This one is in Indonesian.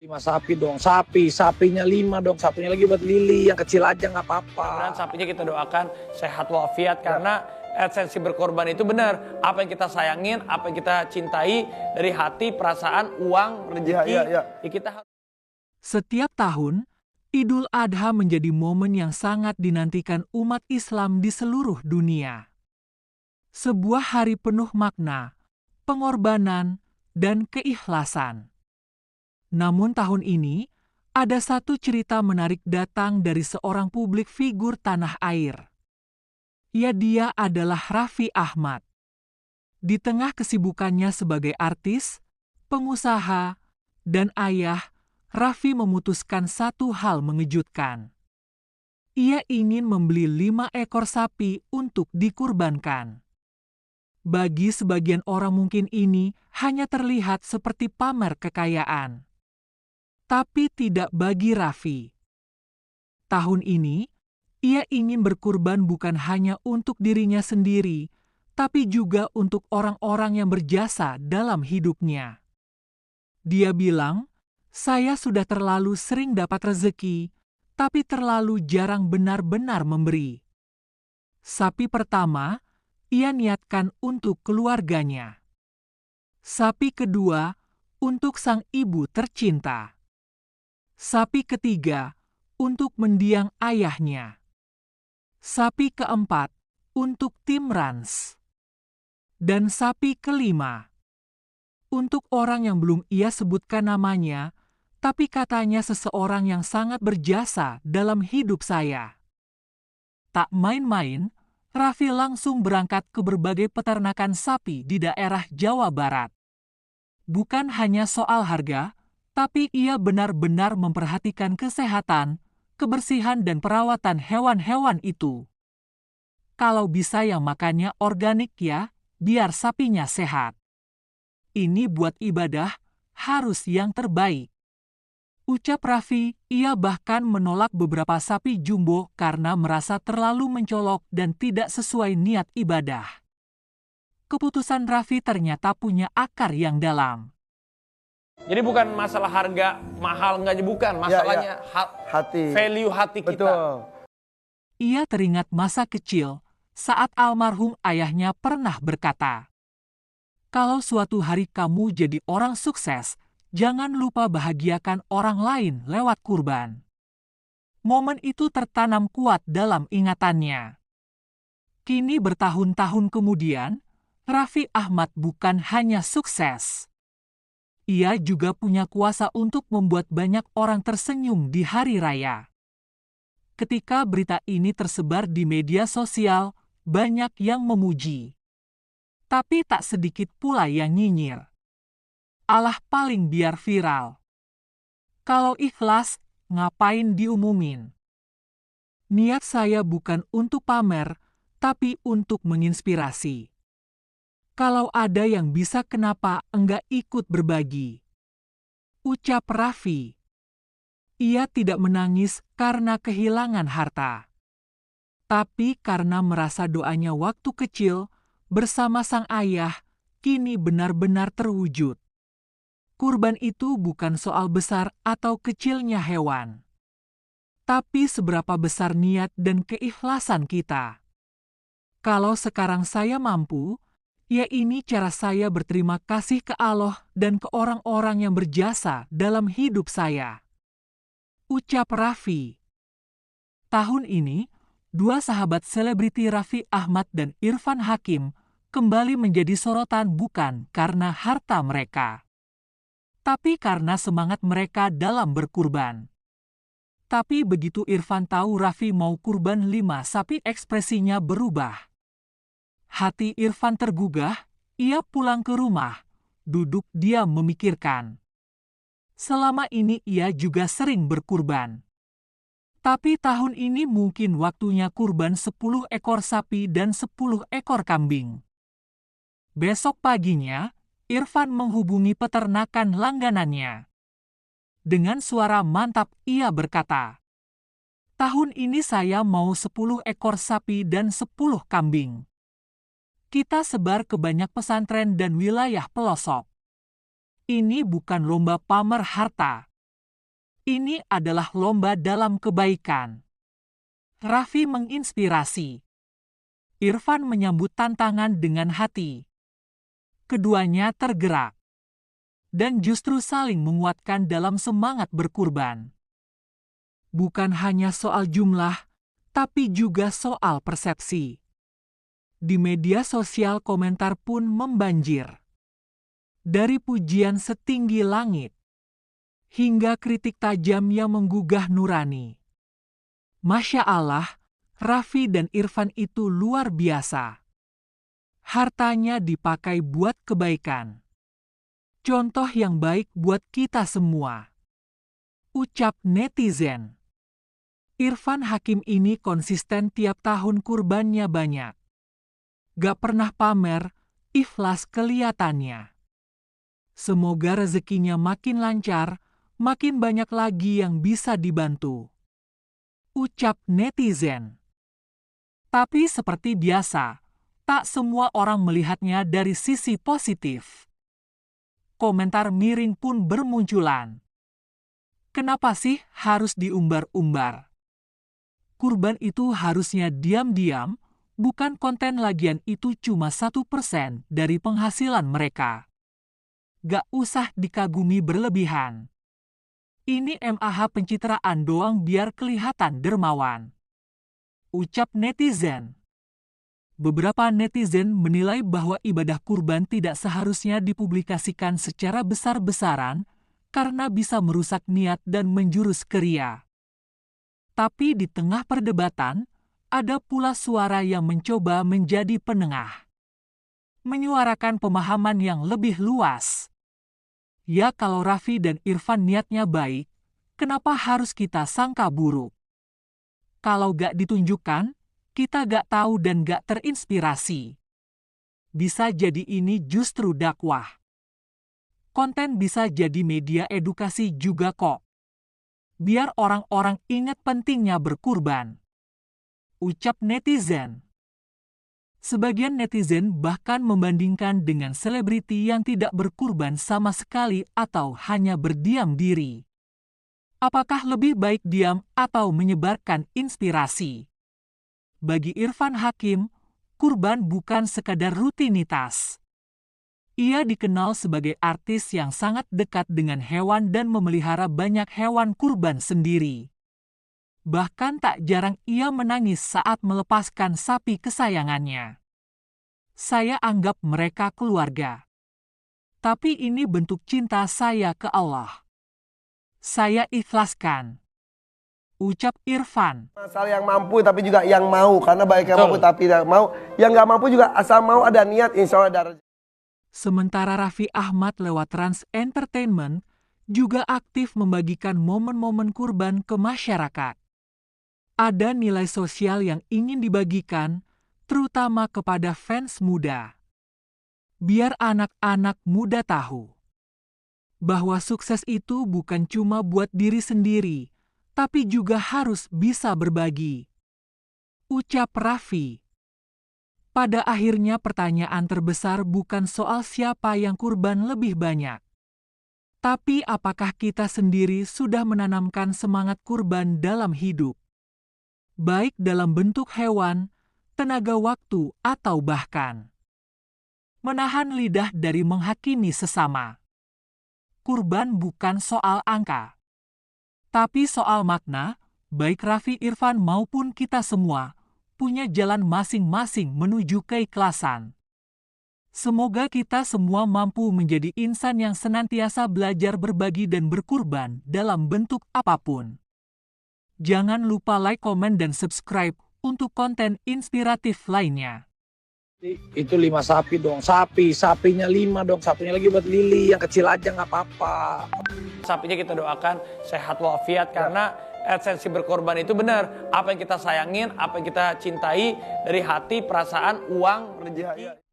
5 sapi dong, sapinya 5 dong, satunya lagi buat Lili, yang kecil aja nggak apa-apa. Dan sapinya kita doakan sehat walafiat karena esensi berkorban itu benar. Apa yang kita sayangin, apa yang kita cintai dari hati, perasaan, uang, rezeki, ya kita harus. Setiap tahun, Idul Adha menjadi momen yang sangat dinantikan umat Islam di seluruh dunia. Sebuah hari penuh makna, pengorbanan, dan keikhlasan. Namun tahun ini, ada satu cerita menarik datang dari seorang publik figur tanah air. Ya, dia adalah Raffi Ahmad. Di tengah kesibukannya sebagai artis, pengusaha, dan ayah, Raffi memutuskan satu hal mengejutkan. Ia ingin membeli 5 ekor sapi untuk dikurbankan. Bagi sebagian orang mungkin ini hanya terlihat seperti pamer kekayaan. Tapi tidak bagi Raffi. Tahun ini, ia ingin berkurban bukan hanya untuk dirinya sendiri, tapi juga untuk orang-orang yang berjasa dalam hidupnya. Dia bilang, "Saya sudah terlalu sering dapat rezeki, tapi terlalu jarang benar-benar memberi." Sapi pertama, ia niatkan untuk keluarganya. Sapi kedua, untuk sang ibu tercinta. Sapi ketiga, untuk mendiang ayahnya. Sapi keempat, untuk tim Rans. Dan sapi kelima, untuk orang yang belum ia sebutkan namanya, tapi katanya seseorang yang sangat berjasa dalam hidup saya. Tak main-main, Raffi langsung berangkat ke berbagai peternakan sapi di daerah Jawa Barat. Bukan hanya soal harga, tapi ia benar-benar memperhatikan kesehatan, kebersihan dan perawatan hewan-hewan itu. Kalau bisa yang makannya organik ya, biar sapinya sehat. Ini buat ibadah, harus yang terbaik. Ucap Raffi, ia bahkan menolak beberapa sapi jumbo karena merasa terlalu mencolok dan tidak sesuai niat ibadah. Keputusan Raffi ternyata punya akar yang dalam. Jadi bukan masalah harga mahal enggak, bukan masalahnya Hati. value hati kita. Betul. Ia teringat masa kecil saat almarhum ayahnya pernah berkata, "Kalau suatu hari kamu jadi orang sukses, jangan lupa bahagiakan orang lain lewat kurban." Momen itu tertanam kuat dalam ingatannya. Kini bertahun-tahun kemudian, Raffi Ahmad bukan hanya sukses. Ia juga punya kuasa untuk membuat banyak orang tersenyum di hari raya. Ketika berita ini tersebar di media sosial, banyak yang memuji. Tapi tak sedikit pula yang nyinyir. Alah paling biar viral. Kalau ikhlas, ngapain diumumin? Niat saya bukan untuk pamer, tapi untuk menginspirasi. Kalau ada yang bisa, kenapa enggak ikut berbagi? Ucap Raffi. Ia tidak menangis karena kehilangan harta, tapi karena merasa doanya waktu kecil bersama sang ayah kini benar-benar terwujud. Kurban itu bukan soal besar atau kecilnya hewan, tapi seberapa besar niat dan keikhlasan kita. Kalau sekarang saya mampu, ya ini cara saya berterima kasih ke Allah dan ke orang-orang yang berjasa dalam hidup saya. Ucap Raffi. Tahun ini, 2 sahabat selebriti Raffi Ahmad dan Irfan Hakim kembali menjadi sorotan bukan karena harta mereka, tapi karena semangat mereka dalam berkurban. Tapi begitu Irfan tahu Raffi mau kurban 5 sapi, ekspresinya berubah. Hati Irfan tergugah, ia pulang ke rumah, duduk diam memikirkan. Selama ini ia juga sering berkurban. Tapi tahun ini mungkin waktunya kurban 10 ekor sapi dan 10 ekor kambing. Besok paginya, Irfan menghubungi peternakan langganannya. Dengan suara mantap ia berkata, "Tahun ini saya mau 10 ekor sapi dan 10 kambing. Kita sebar ke banyak pesantren dan wilayah pelosok. Ini bukan lomba pamer harta, Ini adalah lomba dalam kebaikan. Raffi menginspirasi. Irfan menyambut tantangan dengan hati. Keduanya tergerak dan justru saling menguatkan dalam semangat berkurban. Bukan hanya soal jumlah, tapi juga soal persepsi. Di media sosial komentar pun membanjir. Dari pujian setinggi langit, hingga kritik tajam yang menggugah nurani. Masya Allah, Raffi dan Irfan itu luar biasa. Hartanya dipakai buat kebaikan. Contoh yang baik buat kita semua. Ucap netizen. Irfan Hakim ini konsisten tiap tahun kurbannya banyak. Gak pernah pamer, ikhlas kelihatannya. Semoga rezekinya makin lancar, makin banyak lagi yang bisa dibantu. Ucap netizen. Tapi seperti biasa, tak semua orang melihatnya dari sisi positif. Komentar miring pun bermunculan. Kenapa sih harus diumbar-umbar? Kurban itu harusnya diam-diam, bukan konten lagian itu cuma 1% dari penghasilan mereka. Gak usah dikagumi berlebihan. Ini MAH pencitraan doang biar kelihatan dermawan. Ucap netizen. Beberapa netizen menilai bahwa ibadah kurban tidak seharusnya dipublikasikan secara besar-besaran karena bisa merusak niat dan menjurus ke ria. Tapi di tengah perdebatan, ada pula suara yang mencoba menjadi penengah. Menyuarakan pemahaman yang lebih luas. Ya kalau Raffi dan Irfan niatnya baik, kenapa harus kita sangka buruk? Kalau gak ditunjukkan, kita gak tahu dan gak terinspirasi. Bisa jadi ini justru dakwah. Konten bisa jadi media edukasi juga kok. Biar orang-orang ingat pentingnya berkurban. Ucap netizen. Sebagian netizen bahkan membandingkan dengan selebriti yang tidak berkurban sama sekali atau hanya berdiam diri. Apakah lebih baik diam atau menyebarkan inspirasi? Bagi Irfan Hakim, kurban bukan sekadar rutinitas. Ia dikenal sebagai artis yang sangat dekat dengan hewan dan memelihara banyak hewan kurban sendiri. Bahkan tak jarang ia menangis saat melepaskan sapi kesayangannya. Saya anggap mereka keluarga. Tapi ini bentuk cinta saya ke Allah. Saya ikhlaskan. Ucap Irfan. Masalah yang mampu tapi juga yang mau. Karena baik yang mampu tapi tidak mau. Yang nggak mampu juga asal mau ada niat, insya Allah ada rezeki. Sementara Raffi Ahmad lewat Trans Entertainment juga aktif membagikan momen-momen kurban ke masyarakat. Ada nilai sosial yang ingin dibagikan, terutama kepada fans muda. Biar anak-anak muda tahu bahwa sukses itu bukan cuma buat diri sendiri, tapi juga harus bisa berbagi. Ucap Raffi. Pada akhirnya pertanyaan terbesar bukan soal siapa yang kurban lebih banyak. Tapi apakah kita sendiri sudah menanamkan semangat kurban dalam hidup? Baik dalam bentuk hewan, tenaga waktu, atau bahkan menahan lidah dari menghakimi sesama. Kurban bukan soal angka, tapi soal makna. Baik Raffi, Irfan maupun kita semua punya jalan masing-masing menuju keikhlasan. Semoga kita semua mampu menjadi insan yang senantiasa belajar berbagi dan berkurban dalam bentuk apapun. Jangan lupa like, komen, dan subscribe untuk konten inspiratif lainnya. Itu 5 sapi dong, sapinya 5 dong, sapinya lagi buat Lili, yang kecil aja nggak apa-apa. Sapinya kita doakan sehat walafiat karena esensi berkorban itu benar. Apa yang kita sayangin, apa yang kita cintai dari hati, perasaan, uang, rezeki.